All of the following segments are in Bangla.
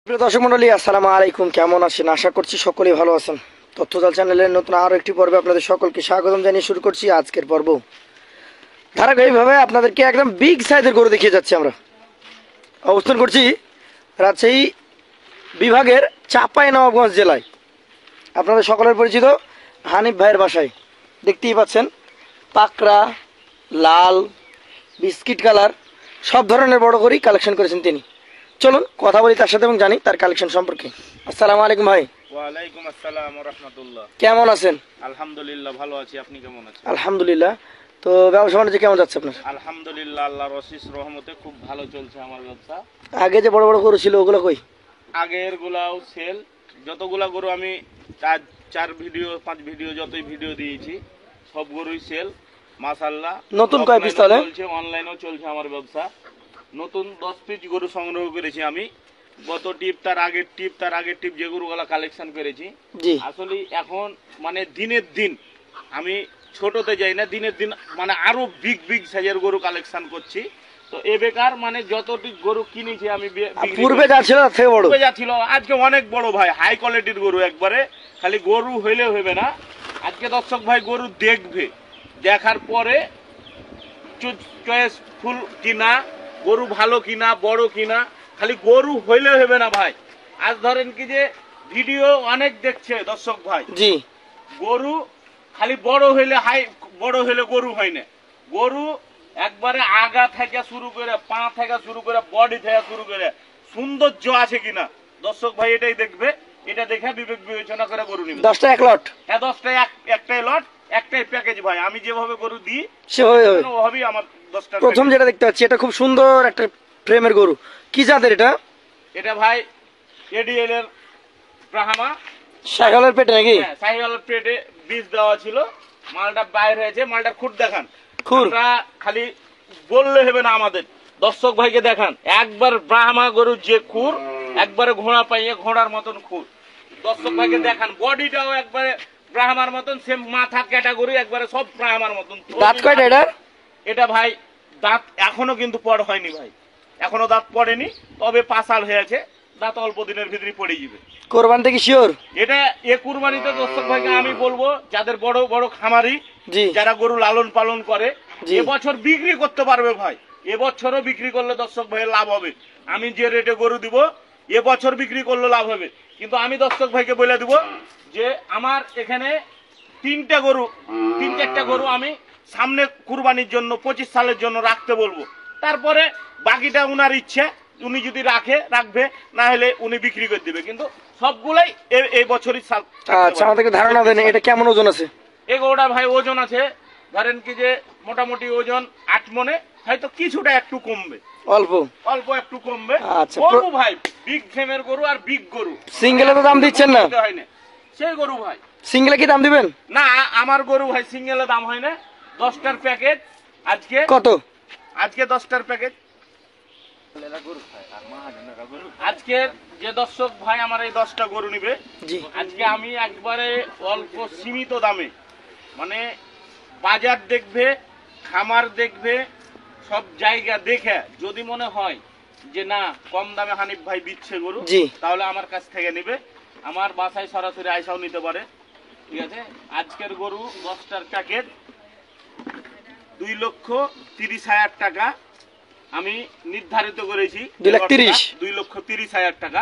প্রিয় দর্শক মন্ডলী, আসসালামু আলাইকুম। কেমন আছেন? আশা করছি সকলেই ভালো আছেন। তথ্যজাল চ্যানেলের নতুন আরও একটি পর্বে আপনাদের সকলকে স্বাগতম জানিয়ে শুরু করছি আজকের পর্ব। ধারাবাহিকভাবে আপনাদেরকে একদম বিগ সাইজের গরু দেখিয়ে যাচ্ছি। আমরা অবস্থান করছি রাজশাহী বিভাগের চাঁপাইনবাবগঞ্জ জেলায়, আপনাদের সকলের পরিচিত হানিফ ভাইয়ের বাসায়। দেখতেই পাচ্ছেন পাকড়া, লাল, বিস্কিট কালার সব ধরনের বড় গরুই কালেকশন করেছেন তিনি। চলুন কথা বলি তার সাথে এবং জানি তার কালেকশন সম্পর্কে। আসসালামু আলাইকুম ভাই। ওয়ালাইকুম আসসালাম ওয়া রাহমাতুল্লাহ। কেমন আছেন? আলহামদুলিল্লাহ ভালো আছি, আপনি কেমন আছেন? আলহামদুলিল্লাহ। তো ব্যবসা বাণিজ্য কেমন যাচ্ছে আপনার? আলহামদুলিল্লাহ, আল্লাহর অশেষ রহমতে খুব ভালো চলছে আমার ব্যবসা। আগে যে বড় বড় গরু ছিল ওগুলো কই? আগের গুলাও সেল, যতগুলা গরু আমি চার ভিডিও 5 ভিডিও যতই ভিডিও দিয়েছি সব গরুই সেল মাশাআল্লাহ। নতুন কয় পিস তাহলে? চলছে, অনলাইনেও চলছে আমার ব্যবসা। নতুন 10 পিস গরু সংগ্রহ করেছি আমি। গত টিপ তার আগের টিপ যে গরুগুলা কালেকশন করেছি। জি, আসলে এখন মানে দিনের দিন আমি ছোটতে যাই না, দিনের দিন মানে আরো বিগ সাইজের গরু কালেকশন করছি। তো এ বেকার মানে যতটি গরু কিনেছি আমি পূর্বে যা ছিল তার থেকে বড়। পূর্বে যা ছিল আজকে অনেক বড় ভাই, হাই কোয়ালিটির গরু একবারে। খালি গরু হইলে হবে না, আজকে দর্শক ভাই গরু দেখবে, দেখার পরে চয়েসফুল কিনা, গরু ভালো কিনা, বড় কিনা, খালি গরু হইলে হবে না ভাই। আজ ধরেন কি যে ভিডিও অনেক দেখছে দর্শক ভাই, জি, গরু খালি বড় হইলে গরু হয় না। গরু একবারে আগা থেকে শুরু করে, পা থেকে শুরু করে, বডি থেকে শুরু করে সৌন্দর্য আছে কিনা দর্শক ভাই এটাই দেখবে। এটা দেখে বিবেক বিবেচনা করে গরু নিবে। 10টা এক লট? হ্যাঁ, 10টা একটাই লট, একটাই প্যাকেজ ভাই। আমি যেভাবে গরু দিই সেভাবে ওভাবেই আমার 10টা। প্রথম যেটা দেখতে পাচ্ছি এটা খুব সুন্দর একটা প্রেমের গরু। কি জাতের এটা? এটা ভাই এডিএল এর ব্রাহ্মা। শাহিওয়ালের পেটে নাকি? হ্যাঁ, শাহিওয়ালের পেটে বীজ দেওয়া ছিল, মালটা বাইর হয়েছে। মালটার খুঁট দেখান। খুর? আমরা খালি বললে হবে না, আমাদের দর্শক ভাইকে দেখান একবার ব্রাহ্মা গরুর যে খুর, একবারে ঘোড়া পাইয়ে ঘোড়ার মতন খুর। দর্শক ভাইকে দেখান বডিটাও একবারে ব্রাহ্মার মতন, সেম মাথা ক্যাটাগরি একবারে সব ব্রাহ্মার মতন। দাঁত কয়টা এটার? এটা ভাই দাঁত এখনো কিন্তু পড় হয়নি ভাই, এখনো দাঁত পড়েনি, তবে পাশাল হয়েছে। দাঁত অল্প দিনের ভিতরে পড়ে যাবে। কোরবানিতে কি শিওর? এটা এ কুরবানিতে দর্শক ভাইকে আমি বলবো, যাদের বড় বড় খামারি, জি, যারা গরু লালন পালন করে, জি। এবছর বিক্রি করতে পারবে ভাই। এবছরও বিক্রি করলে দর্শক ভাইয়ের লাভ হবে। আমি যে রেটে গরু দিব এবছর বিক্রি করলে লাভ হবে। কিন্তু আমি দর্শক ভাইকে বলে দিব যে আমার এখানে 3-4টা গরু আমি সামনে কুরবানির জন্য 25 সালের জন্য রাখতে বলবো। তারপরে বাকিটা উনার ইচ্ছে, উনি যদি রাখবে, না হলে উনি বিক্রি করে দিবে। কিন্তু সবগুলাই এই বছরই। আচ্ছা, আমাদেরকে ধারণা দেন এটা কেমন ওজন আছে? এই গরুটা ভাই ওজন আছে ধরেন কি যে মোটামুটি ওজন 8 মনে, হয়তো কিছুটা একটু কমবে, অল্প একটু কমবে। আচ্ছা, গরু ভাই বিগ ফ্রেমের গরু আর বিগ গরু। সিঙ্গেলে তো দাম দিচ্ছেন না? সেই গরু ভাই সিঙ্গেলে কি দাম দিবেন? না, আমার গরু ভাই সিঙ্গেলে দাম হয় না। 10টার প্যাকেজ আজকে কত? আজকে 10টার প্যাকেজ। আজকে যে দর্শক ভাই আমার এই 10টা গরু নিবে, জি, আজকে আমি একবারে অল্প সীমিত দামে, মানে বাজার দেখবে, খামার দেখবে, সব জায়গা দেখে যদি মনে হয় যে না কম দামে হানিফ ভাই দিচ্ছে গরু, জি, তাহলে আমার কাছ থেকে নেবে। আমার বাসায় সরাসরি আইসাও নিতে পারে, ঠিক আছে। আজকের গরু 10টার প্যাকেজ 2,30,000 টাকা আমি নির্ধারিত করেছি। 2,30,000 টাকা।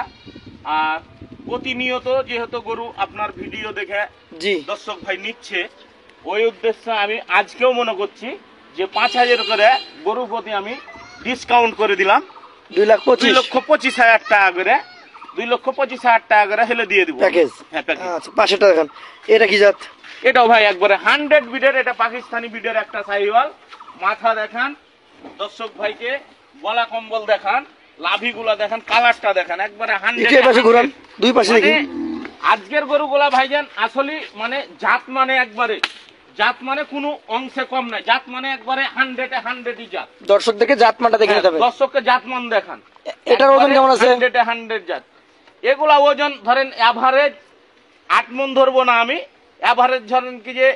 আর প্রতিনিয়ত যেহেতু গরু আপনার ভিডিও দেখে জি, দর্শক ভাই নিচ্ছে, ওই উদ্দেশ্যে আমি আজকেও মনে করছি যে 5,000 করে গরু প্রতি আমি ডিসকাউন্ট করে দিলাম। 2,25,000 টাকা করে, 2,25,000 টাকা করে হেলে দিয়ে দিব প্যাকেজ। হ্যাঁ, প্যাকেজ। আচ্ছা, পাশেরটা দেখান। এটা কি জাত? এটাও ভাই একবারে 100 বিডের, এটা পাকিস্তানি বিডের একটা শাহিওয়াল। মাথা দেখান দর্শক ভাইকে, গলা কম্বল দেখান, লাভিগুলা দেখান, কালারটা দেখান, একবারে 100। এই পাশে ঘুরান, দুই পাশে দেখি। আজকের গরুগুলা ভাইজান আসলে মানে জাত মানে একবারে জাত মানে কোনো অংশে কম নাই, জাত মানে একবারে 100-100ই জাত। দর্শকদেরকে জাতমানটা দেখে নিতে হবে। দর্শককে জাতমান দেখান। এটার ওজন কেমন আছে? 100 জাত। এগুলা ওজন ধরেন এভারেজ 8 মন ধরবো না আমি, এভারেজ ধরেন কি যে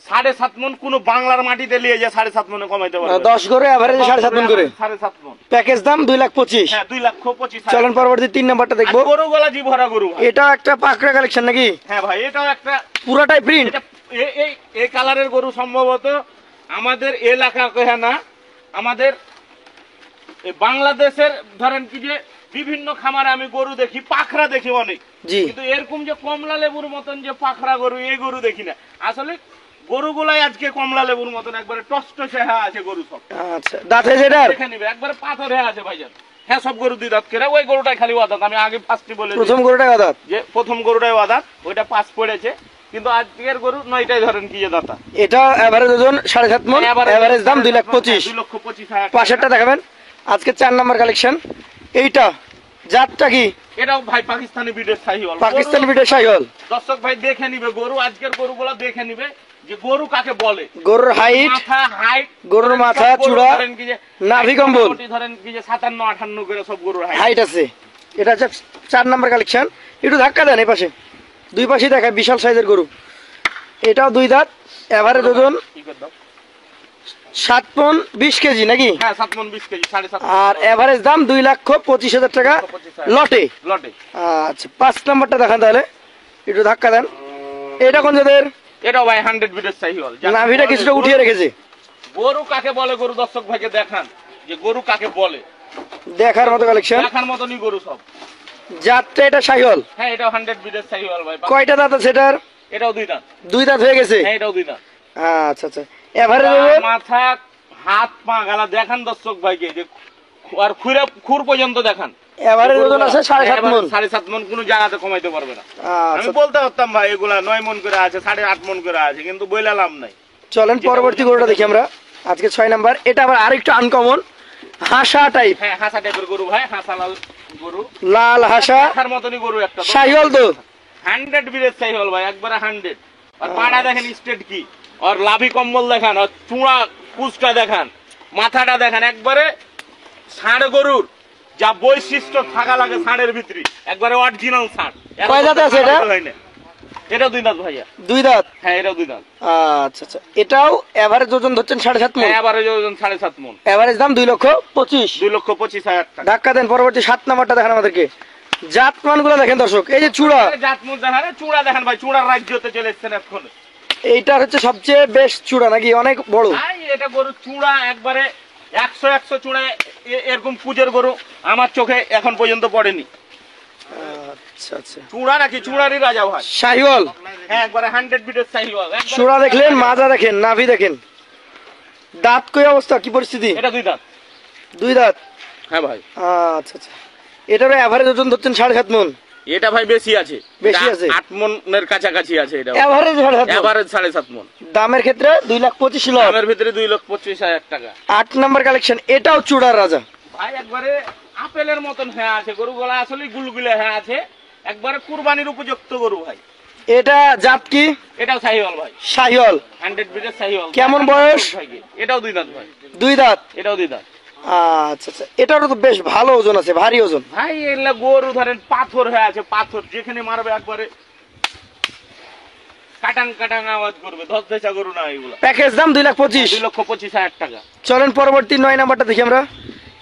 7.5 মন কোন বাংলার মাটিতে নিয়ে যায় 7.5 মনে কমাইতে পারবে 10 গরু এভারেজ 7.5 মন করে 7.5 মন প্যাকেজ দাম 2,25,000। হ্যাঁ 2,25,000। চলেন পরবর্তী 3 নাম্বারটা দেখবো। গরু গলা জি ভরা গরু ভাই। এটা একটা পাকড়া কালেকশন নাকি? হ্যাঁ ভাই এটাও একটা পুরাটাই প্রিন্ট। এটা এই কালারের গরু সম্ভবত আমাদের এলাকা কহে না, আমাদের এই বাংলাদেশের ধরেন কি যে বিভিন্ন খামারে আমি গরু দেখি, পাখরা দেখি অনেক, জি কিন্তু এরকম যে কমলা লেবুর মতন যে পাখরা গরু এই গরু দেখি না। আসলে গরুগুলাই আজকে কমলা লেবুর মতন একবারে টসটসে হ্যাঁ আছে গরু সব। আচ্ছা দাঁত হয়েছে এটার? দেখে নিবে একবারে পাথর হয়ে আছে ভাইজান। হ্যাঁ সব গরু 2 দাঁত করে, ওই গরুটাই খালি ওয়াদাত। আমি আগে ফার্স্টই বলে দিই প্রথম গরুটাই দাঁত, যে প্রথম গরুটাই ওয়াদাত, ওইটা পাস পড়েছে, কিন্তু আজকের গরু 9টাই ধরেন কি যে দাতা। এটা এভারেজ ওজন 7.5 মন, এভারেজ দাম 2,25,000। 2,25,000। পাশেরটা দেখাবেন আজকে 4 নাম্বার কালেকশন। এইটা জাতটা কি? এটাও ভাই পাকিস্তানি বিটের শাহিওয়াল। পাকিস্তানি বিটের শাহিওয়াল। দর্শক ভাই দেখে নিবে গরু, আজকের গরুগুলো দেখে নিবে যে গরু কাকে বলে। গরুর হাইট, মাথা হাইট, গরুর মাথা চূড়া, ধরেন কি যে নাভি কম্বল ধরেন কি যে 57-58 করে সব গরুর হাইট আছে। এটা হচ্ছে 4 নাম্বার কালেকশন। একটু ধাক্কা দেন এই পাশে, দুই পাশে দেখায় বিশাল সাইজের গরু। এটাও 2 দাঁত, এভারেজ ওজন 7 মন 20 কেজি নাকি? হ্যাঁ 7 মন 20 কেজি 7.5। আর এভারেজ দাম 2,25,000 টাকা লটে। লটে। আচ্ছা 5 নাম্বারটা দেখান তাহলে, একটু ধাক্কা দেন। এটা কোন জাতের? এটাও ভাই 100 বিটের শাহিওয়াল। নাভিটা কিছুটা উঠিয়ে রেখেছে। গরু কাকে বলে গরু দর্শক ভাইকে দেখান যে গরু কাকে বলে, দেখার মতো কালেকশন। দেখার মতনই গরু সব। জাতটা এটা শাহিওয়াল। হ্যাঁ এটাও 100 বিটের শাহিওয়াল ভাই। কয়টা দাঁত আছে এটার? এটাও 2 দাঁত। 2 দাঁত হয়ে গেছে। হ্যাঁ এটাও 2 দাঁত। আচ্ছা আচ্ছা এভারেজ ওজন? মাথা হাত পা গালা দেখান দর্শক ভাইকে যে আর খুর পর্যন্ত দেখান। এভারেজ ওজন আছে 7.5 মন। 7.5 মন কোনো জায়গাতে কমাইতে পারবে না। আমি আচ্ছা বলতে পারতাম ভাই এগুলা 9 মন করে আছে, 8.5 মন করে আছে, কিন্তু বইলাম নাই। চলেন পরবর্তী গরুটা দেখি আমরা আজকে 6 নাম্বার। এটা আবার আরেকটু আনকমন, হাসা টাইপ। হ্যাঁ হাসা টাইপের গরু ভাই, হাসা লাল গরু, লাল হাসা, দেখার মতনই গরু একটা। শাহিওয়াল তো 100 বিটের শাহিওয়াল ভাই, একবারে 100। আর পাড়া দেখেন স্টেট কি, আর লাভি কম্বল দেখান, আর চূড়া কুচটা দেখান, মাথাটা দেখান, একবারে ষাঁড় গরুর যা বৈশিষ্ট্য থাকা লাগে ষাঁড়ের ভিতরে, একবারে অরিজিনাল ষাঁড়। কয় দাঁত আছে এটা? এটাও 2 দাঁত ভাইয়া। 2 দাঁত। হ্যাঁ এটাও 2 দাঁত। আচ্ছা আচ্ছা এটাও এভারেজ ওজন ধরছেন 7.5 মন, এবারে ওজন 7.5 মন, এভারেজ দাম 2,25,000। 2,25,000 টাকা। ধাক্কা দেন পরবর্তী 7 নাম্বারটা দেখেন আমাদেরকে। জাতমান গুলো দেখেন দর্শক, এই যে চূড়া, জাতমুখ দেখেন, চূড়া দেখেন ভাই, চূড়ার রাজ্যতে চলে এসছেন এখন। এইটার হচ্ছে সবচেয়ে বেস্ট চূড়া নাকি? অনেক বড় ভাই এটা গরু চূড়া একবারে 100 চূড়া এরকম পুজোর গরু আমার চোখে এখন পর্যন্ত পড়েনি। আচ্ছা আচ্ছা চূড়া নাকি চূড়ারই রাজা ভাই। শাহিওয়াল। হ্যাঁ একবারে 100 বিটের শাহিওয়াল। চূড়া দেখলেন, মাজা দেখেন, নাভি দেখেন, দাঁত কই অবস্থা, কি পরিস্থিতি? এটা 2 দাঁত। 2 দাঁত। হ্যাঁ ভাই আচ্ছা আচ্ছা এটার এভারেজ ওজন ধরছেন 7.5 মন। এটা ভাই বেশি আছে, বেশি আছে। 8 মনের কাছাকাছি আছে। এটা এভারেজ 7.5 মন। এবারে 7.5 মন। দামের ক্ষেত্রে 2,25,000 লাখ। দামের ভিতরে 2,25,000 টাকা। 8 নাম্বার কালেকশন, এটাও চূড়ার রাজা ভাই একবারে আপেলের মতন হ্যাঁ আছে গরু গলা, আসলে গুলগুলে হ্যাঁ আছে, একবারে কুরবানির উপযুক্ত গরু ভাই। এটা জাত কি? এটাও শাহিওয়াল ভাই, শাহিওয়াল। 100 বিটের শাহিওয়াল। কেমন বয়স? এটাও 2 দাঁত ভাই। 2 দাঁত। এটাও 2 দাঁত। আচ্ছা আচ্ছা এটারও তো বেশ ভালো ওজন আছে, ভারী ওজন। ভাই এগুলা গরু ধরেন পাথর হয়ে আছে, পাথর যেখানে মারবে একবারে কাটাং কাটাং আওয়াজ করবে। 10 দেশা গরু না এগুলা। প্যাকেজ দাম 2,25,000। 2,25,000 টাকা। চলেন পরবর্তী 9 নাম্বারটা দেখি আমরা।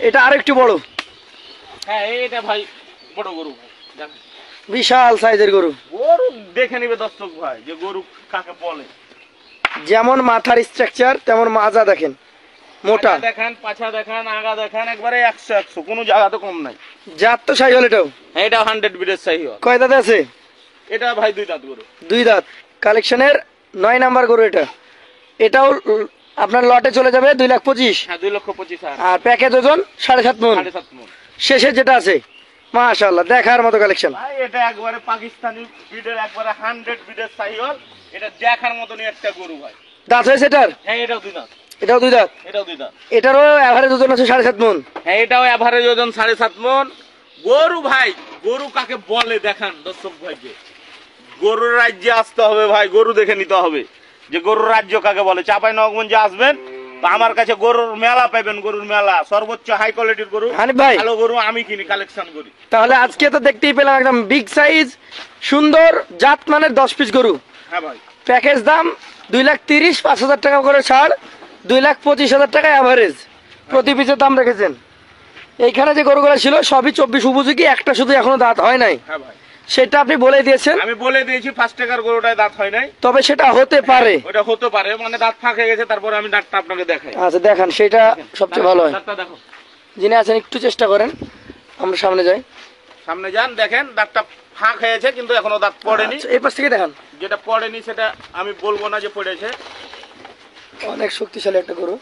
এটা আরেকটু বড়। হ্যাঁ এটা ভাই বড় গরু ভাই, দেখেন। বিশাল সাইজের গরু। গরু দেখে নিবে দর্শক ভাই যে গরু কাকে বলে। যেমন মাথার স্ট্রাকচার তেমন মাজা দেখেন, মোটা। পাছা দেখান, পাছা দেখান, আগা দেখান, একবারে 100 কোনো জায়গাতে কম নাই। জাত তো শাহিওয়াল এটাও। হ্যাঁ এটা 100 বিটের শাহিওয়াল। কয় দাঁত আছে? এটা ভাই 2 দাঁত গরু। 2 দাঁত। কালেকশনের 9 নাম্বার গরু এটা। এটাও আপনার লটে চলে যাবে 2,25,000। হ্যাঁ 2,25,000। আর প্যাকেজ ওজন 7.5 মন। 7.5 মন। শেষে যেটা আছে মাশাআল্লাহ দেখার মতো কালেকশন। ভাই এটা একবারে পাকিস্তানি বিটের, একবারে 100 বিটের শাহিওয়াল। এটা দেখার মতনই একটা গরু ভাই। দাঁত হয়েছে এটার? হ্যাঁ এটাও 2 দাঁত। এটাও 2 দাঁত। এটাও 2 দাঁত। এটারও এভারেজ ওজন আছে 7.5 মন। হ্যাঁ এটাও এভারেজ ওজন 7.5 মন। গরু ভাই, গরু কাকে বলে দেখান দর্শক ভাইকে। গরুর রাজ্যে আসতে হবে ভাই, গরু দেখে নিতে হবে যে গরুর রাজ্য কাকে বলে। চাঁপাইনবাবগঞ্জে আসবেন তো আমার কাছে গরুর মেলা পাবেন, গরুর মেলা, সর্বোচ্চ হাই কোয়ালিটির গরু, হানিফ ভাই ভালো গরু আমি কিনি, কালেকশন করি। তাহলে আজকে তো দেখতেই পেলাম একদম বিগ সাইজ সুন্দর জাত মানের 10 পিস গরু। হ্যাঁ ভাই প্যাকেজ দাম 2,30,000 5,000 টাকা করে ছাড়, 2,25,000 টাকা অ্যাভারেজ প্রতি পিসের দাম রেখেছেন। এইখানে যে গরুগুলো ছিল সবই 24 উপযোগী, একটা শুধু এখনো দাঁত হয় নাই, হ্যাঁ ভাই সেটা আপনি বলে দিয়েছেন। আমি বলে দিয়েছি 5 টাকার গরুটায় দাঁত হয় নাই, তবে সেটা হতে পারে। ওটা হতে পারে, মানে দাঁত ফাঁক হয়ে গেছে, তারপরে আমি দাঁতটা আপনাকে দেখাই। আচ্ছা দেখান, সেটা সবচেয়ে ভালো হয়। দাঁতটা দেখো, যিনি আছেন একটু চেষ্টা করেন, আমরা সামনে যাই। সামনে যান, দেখেন দাঁতটা ফাঁক হয়েছে কিন্তু এখনো দাঁত পড়েনি। আচ্ছা, এই পাশ থেকে দেখান। যেটা পড়েনি সেটা আমি বলবো না যে পড়েছে। অনেক শক্তিশালী একটা গরু,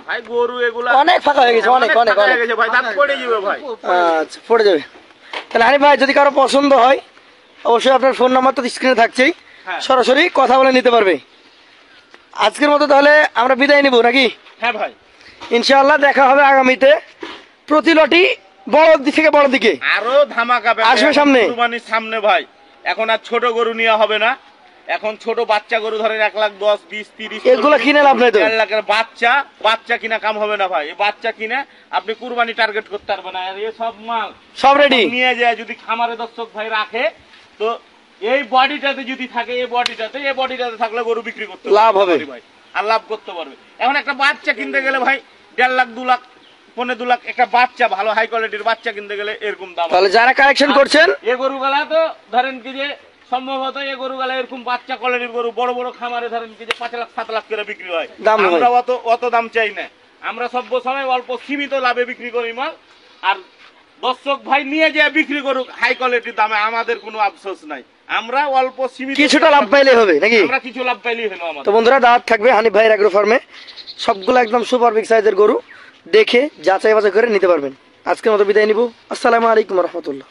ভাই গরু এগুলা অনেক ফাঁকা হয়ে গেছে, অনেক অনেক ফাঁকা অনেক। হয়ে গেছে ভাই, দাঁত পড়ে যাবে ভাই। আচ্ছা পড়ে যাবে। তাহলে হানিফ ভাই যদি কারো পছন্দ হয় অবশ্যই আপনার ফোন নাম্বার তো স্ক্রিনে থাকছেই, হ্যাঁ। সরাসরি কথা বলে নিতে পারবে। আজকের মতো তাহলে আমরা বিদায় নিব নাকি? হ্যাঁ ভাই, ইনশাআল্লাহ দেখা হবে আগামীতে। প্রতি লটি বড় দিক থেকে বড় দিকে আরো ধামাকা আসবে সামনে। কুরবানির সামনে ভাই। এখন আর ছোট গরু নেওয়া হবে না, এখন ছোট বাচ্চা গরু ধরেন 1,10,000, 20, 30 এগুলো কিনে লাভ নাই তো। 1 লাখের বাচ্চা কিনা কাম হবে না ভাই। এই বাচ্চা কিনে আপনি কুরবানি টার্গেট করতে পারবেন না। আর এই সব মাল সব রেডি নিয়ে যায় যদি খামারে দর্শক ভাই রাখে, তো এই বডিটাতে যদি থাকে, এই বডিটাতে থাকলে গরু বিক্রি করতে লাভ হবে ভাই, আর লাভ করতে পারবে। এখন একটা বাচ্চা কিনতে গেলে ভাই 1.5 লাখ, 2 লাখ, 2 লাখ একটা বাচ্চা, ভালো হাই কোয়ালিটির বাচ্চা কিনতে গেলে এরকম দাম। তাহলে যারা কালেকশন করছেন এই গরুগুলা তো ধরেন কি যে সম্ভবত এই গরুগুলা এরকম বাচ্চা কোয়ালিটির গরু বড় বড় খামারে ধরেন কি যে 5 লাখ, 7 লাখ করে বিক্রি হয়। দাম হয়। আমরা অত দাম চাই না, আমরা সব সময় অল্প সীমিত লাভে বিক্রি করি মাল। আর দর্শক ভাই নিয়ে যে বিক্রি করুক হাই কোয়ালিটির দামে, আমাদের কোনো আফসোস নাই। আমরা অল্প সীমিত কিছুটা লাভ পাইলে হবে নাকি? আমরা কিছু লাভ পাইলেই হলো আমাদের। তো বন্ধুরা দাঁত থাকবে হানিফ ভাইয়ের এগ্রো ফার্মে, সবগুলো একদম সুপার বিগ সাইজের গরু, দেখে যাচাই বাছাই করে নিতে পারবেন। আজকের মতো বিদায় নিব। আসসালামু আলাইকুম রহমতুল্লাহ।